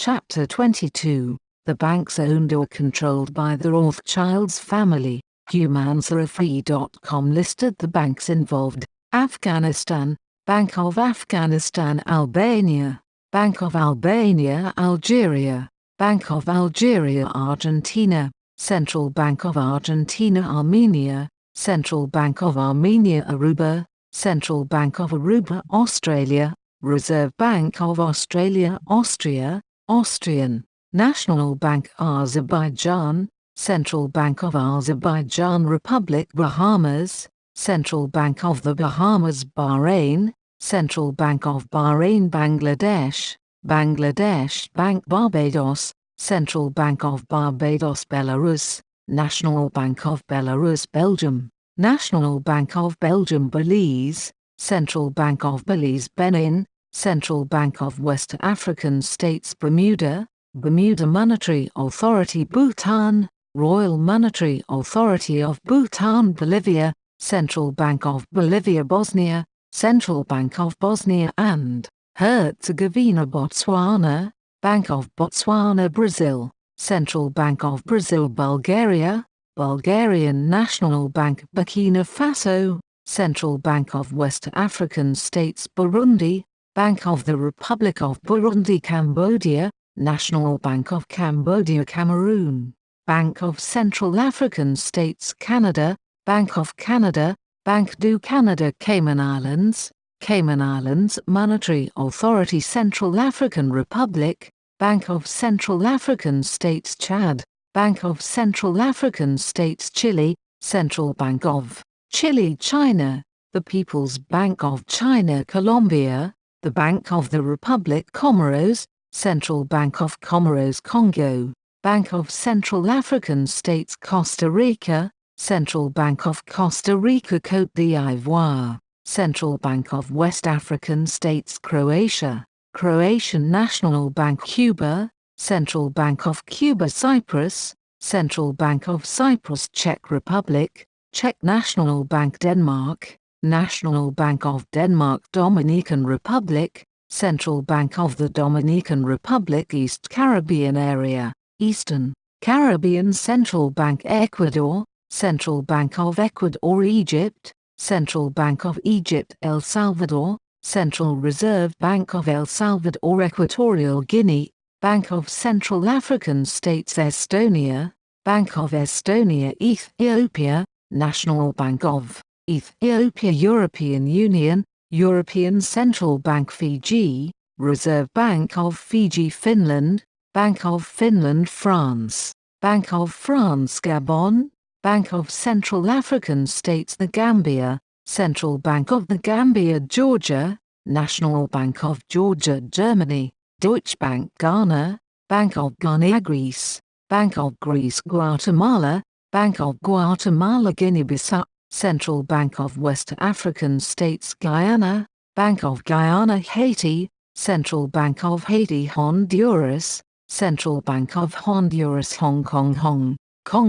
Chapter 22. The banks owned or controlled by the Rothschilds family. Humansarafree.com listed the banks involved. Afghanistan, Bank of Afghanistan Albania, Bank of Albania Algeria, Bank of Algeria Argentina, Central Bank of Argentina Armenia, Central Bank of Armenia Aruba, Central Bank of Aruba Australia, Reserve Bank of Australia Austria, Austrian, National Bank Azerbaijan, Central Bank of Azerbaijan Republic Bahamas, Central Bank of the Bahamas Bahrain, Central Bank of Bahrain Bangladesh, Bangladesh Bank Barbados, Central Bank of Barbados Belarus, National Bank of Belarus Belgium, National Bank of Belgium Belize, Central Bank of Belize Benin, Central Bank of West African States Bermuda, Bermuda Monetary Authority Bhutan, Royal Monetary Authority of Bhutan Bolivia, Central Bank of Bolivia Bosnia, Central Bank of Bosnia and Herzegovina Botswana, Bank of Botswana Brazil, Central Bank of Brazil Bulgaria, Bulgarian National Bank Burkina Faso, Central Bank of West African States Burundi, Bank of the Republic of Burundi Cambodia, National Bank of Cambodia Cameroon, Bank of Central African States Canada, Bank of Canada, Banque du Canada Cayman Islands, Cayman Islands Monetary Authority Central African Republic, Bank of Central African States Chad, Bank of Central African States Chile, Central Bank of Chile China, the People's Bank of China Colombia, the Bank of the Republic Comoros, Central Bank of Comoros Congo, Bank of Central African States Costa Rica, Central Bank of Costa Rica Côte d'Ivoire, Central Bank of West African States Croatia, Croatian National Bank Cuba, Central Bank of Cuba Cyprus, Central Bank of Cyprus Czech Republic, Czech National Bank Denmark, National Bank of Denmark Dominican Republic, Central Bank of the Dominican Republic East Caribbean Area, Eastern Caribbean Central Bank Ecuador, Central Bank of Ecuador Egypt, Central Bank of Egypt El Salvador, Central Reserve Bank of El Salvador Equatorial Guinea, Bank of Central African States Estonia, Bank of Estonia Ethiopia, National Bank of Ethiopia European Union, European Central Bank Fiji, Reserve Bank of Fiji Finland, Bank of Finland France, Bank of France Gabon, Bank of Central African States The Gambia, Central Bank of the Gambia Georgia, National Bank of Georgia Germany, Deutsche Bank Ghana, Bank of Ghana Greece, Bank of Greece Guatemala, Bank of Guatemala Guinea-Bissau, Central Bank of West African States Guyana, Bank of Guyana Haiti, Central Bank of Haiti Honduras, Central Bank of Honduras Hong Kong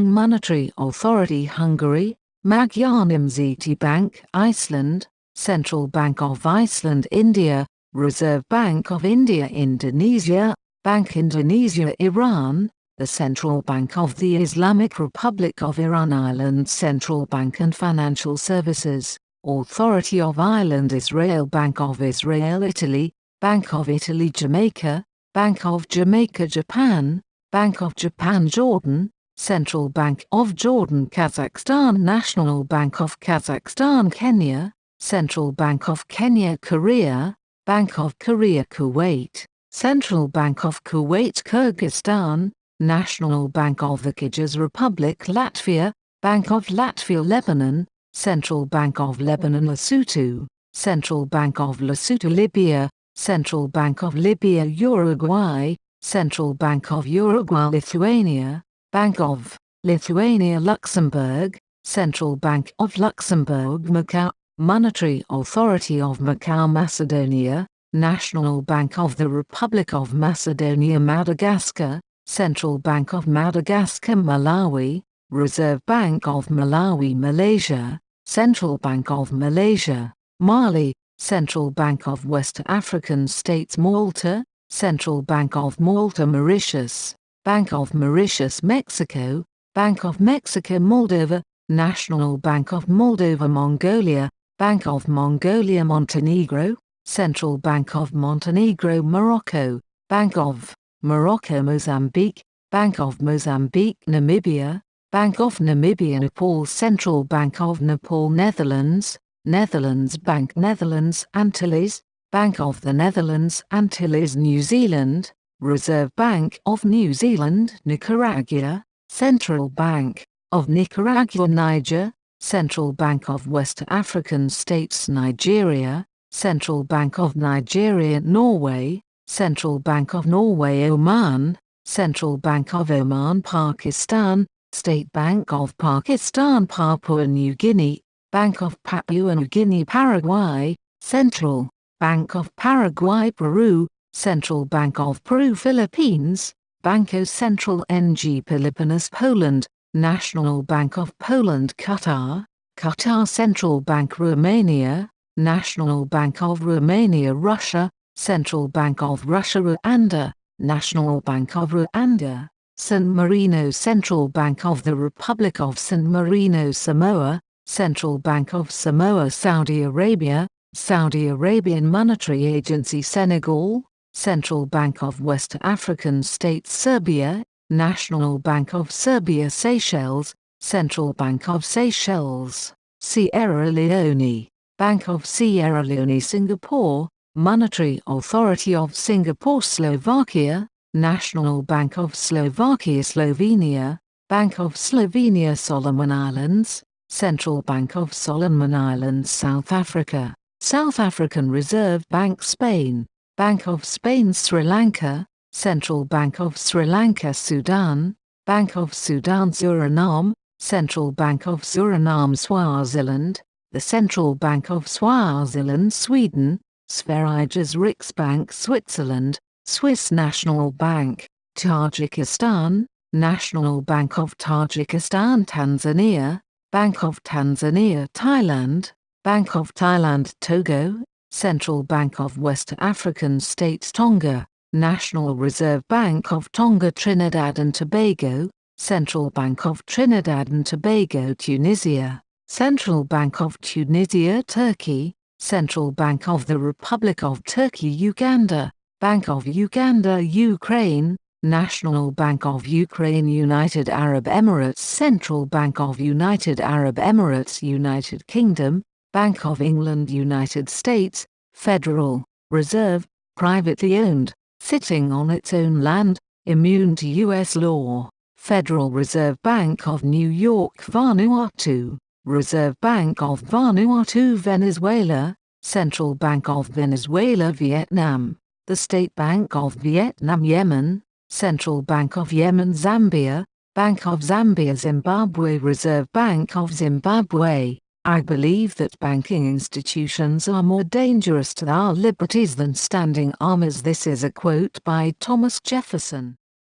Monetary Authority Hungary, Magyar Nemzeti Bank Iceland, Central Bank of Iceland India, Reserve Bank of India Indonesia, Bank Indonesia Iran, the Central Bank of the Islamic Republic of Iran Ireland Central Bank and Financial Services, Authority of Ireland Israel Bank of Israel Italy, Bank of Italy Jamaica, Bank of Jamaica Japan, Bank of Japan Jordan, Central Bank of Jordan Kazakhstan National Bank of Kazakhstan Kenya, Central Bank of Kenya Korea, Bank of Korea Kuwait, Central Bank of Kuwait Kyrgyzstan, National Bank of the Kyrgyz Republic Latvia, Bank of Latvia Lebanon, Central Bank of Lebanon Lesotho, Central Bank of Lesotho Libya, Central Bank of Libya Uruguay, Central Bank of Uruguay Lithuania, Bank of Lithuania Luxembourg, Central Bank of Luxembourg Macau, Monetary Authority of Macau Macedonia, National Bank of the Republic of Macedonia Madagascar, Central Bank of Madagascar Malawi, Reserve Bank of Malawi Malaysia, Central Bank of Malaysia, Mali, Central Bank of West African States Malta, Central Bank of Malta Mauritius, Bank of Mauritius Mexico, Bank of Mexico Moldova, National Bank of Moldova Mongolia, Bank of Mongolia Montenegro, Central Bank of Montenegro Morocco, Bank of Morocco Mozambique, Bank of Mozambique Namibia, Bank of Namibia Nepal, Central Bank of Nepal Netherlands, Netherlands Bank Netherlands Antilles, Bank of the Netherlands Antilles New Zealand, Reserve Bank of New Zealand Nicaragua, Central Bank of Nicaragua Niger, Central Bank of West African States Nigeria, Central Bank of Nigeria Norway, Central Bank of Norway Oman, Central Bank of Oman Pakistan, State Bank of Pakistan Papua New Guinea, Bank of Papua New Guinea Paraguay, Central Bank of Paraguay Peru, Central Bank of Peru Philippines, Banco Central ng Pilipinas Poland, National Bank of Poland Qatar, Qatar Central Bank Romania, National Bank of Romania Russia, Central Bank of Russia Rwanda, National Bank of Rwanda, San Marino Central Bank of the Republic of San Marino Samoa, Central Bank of Samoa Saudi Arabia, Saudi Arabian Monetary Agency Senegal, Central Bank of West African States Serbia, National Bank of Serbia Seychelles, Central Bank of Seychelles, Sierra Leone, Bank of Sierra Leone Singapore, Monetary Authority of Singapore Slovakia, National Bank of Slovakia Slovenia, Bank of Slovenia Solomon Islands, Central Bank of Solomon Islands South Africa, South African Reserve Bank Spain, Bank of Spain Sri Lanka, Central Bank of Sri Lanka Sudan, Bank of Sudan Suriname, Central Bank of Suriname Swaziland, the Central Bank of Swaziland Sweden, Sveriges Riksbank Switzerland, Swiss National Bank, Tajikistan, National Bank of Tajikistan Tanzania, Bank of Tanzania Thailand, Bank of Thailand Togo, Central Bank of West African States Tonga, National Reserve Bank of Tonga Trinidad and Tobago, Central Bank of Trinidad and Tobago Tunisia, Central Bank of Tunisia Turkey, Central Bank of the Republic of Turkey Uganda, Bank of Uganda Ukraine, National Bank of Ukraine United Arab Emirates Central Bank of United Arab Emirates United Kingdom, Bank of England United States, Federal Reserve, privately owned, sitting on its own land, immune to U.S. law, Federal Reserve Bank of New York Vanuatu, Reserve Bank of Vanuatu Venezuela, Central Bank of Venezuela Vietnam, the State Bank of Vietnam Yemen, Central Bank of Yemen Zambia, Bank of Zambia Zimbabwe Reserve Bank of Zimbabwe. I believe that banking institutions are more dangerous to our liberties than standing armies. This is a quote by Thomas Jefferson.